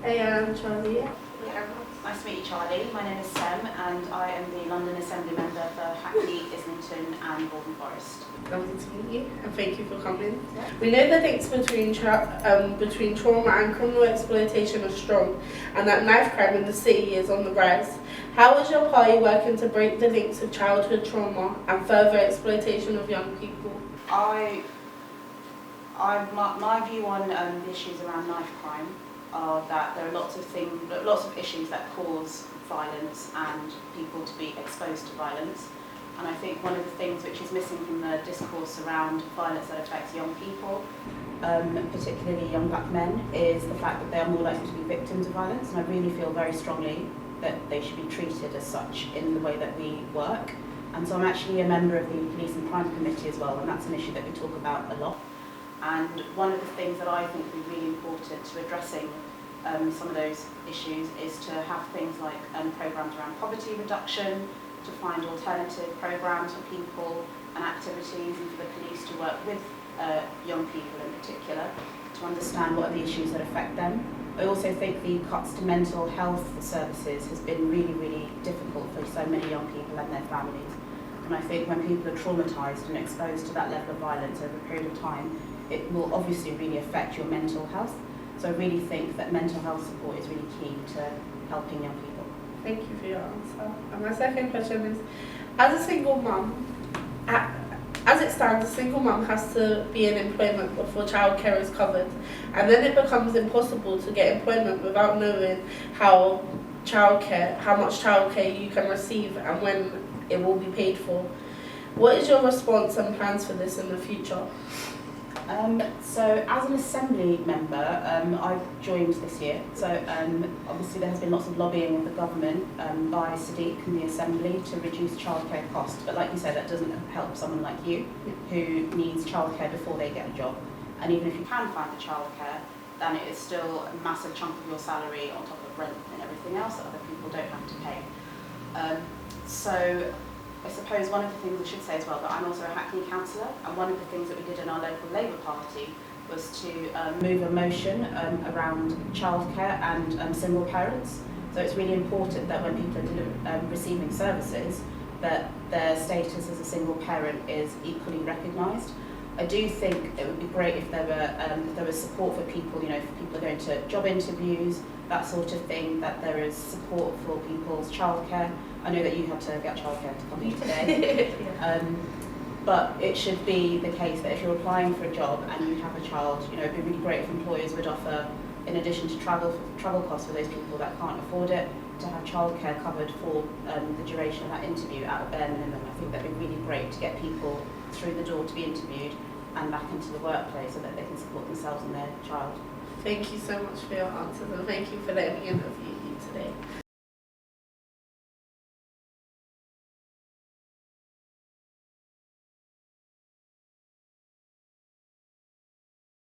Hey, I'm Charlie. Nice to meet you, Charlie. My name is Sem, and I am the London Assembly member for Hackney, Islington and Waltham Forest. Lovely to meet you, and thank you for coming. Yeah. We know the links between trauma and criminal exploitation are strong, and that knife crime in the city is on the rise. How is your party working to break the links of childhood trauma and further exploitation of young people? My view on the issues around knife crime are that there are lots of issues that cause violence and people to be exposed to violence. And I think one of the things which is missing from the discourse around violence that affects young people, particularly young black men, is the fact that they are more likely to be victims of violence. And I really feel very strongly that they should be treated as such in the way that we work. And so I'm actually a member of the Police and Crime Committee as well, and that's an issue that we talk about a lot. And one of the things that I think would be really important to addressing some of those issues is to have things like programmes around poverty reduction, to find alternative programmes for people and activities, and for the police to work with young people in particular to understand what are the issues that affect them. I also think the cuts to mental health services has been really, really difficult for so many young people and their families. And I think when people are traumatised and exposed to that level of violence over a period of time, it will obviously really affect your mental health. So I really think that mental health support is really key to helping young people. Thank you for your answer. And my second question is, as a single mum, as it stands, a single mum has to be in employment before childcare is covered, and then it becomes impossible to get employment without knowing how much childcare you can receive and when it will be paid for. What is your response and plans for this in the future? So as an Assembly member, I joined this year. So obviously there has been lots of lobbying of the government by Sadiq and the Assembly to reduce childcare costs. But like you said, that doesn't help someone like you who needs childcare before they get a job. And even if you can find the childcare, then it is still a massive chunk of your salary on top of rent and everything else that other people don't have to pay. So I suppose one of the things I should say as well, that I'm also a Hackney councillor, and one of the things that we did in our local Labour Party was to move a motion around childcare and single parents. So it's really important that when people are receiving services, that their status as a single parent is equally recognised. I do think it would be great if there was support for people, if people are going to job interviews, that sort of thing, that there is support for people's childcare. I know that you had to get childcare to come here today, but it should be the case that if you're applying for a job and you have a child, it'd be really great if employers would offer, in addition to travel costs for those people that can't afford it, to have childcare covered for the duration of that interview at a bare minimum. I think that'd be really great to get people through the door to be interviewed and back into the workplace so that they can support themselves and their child. Thank you so much for your answers, and thank you for letting me interview you today.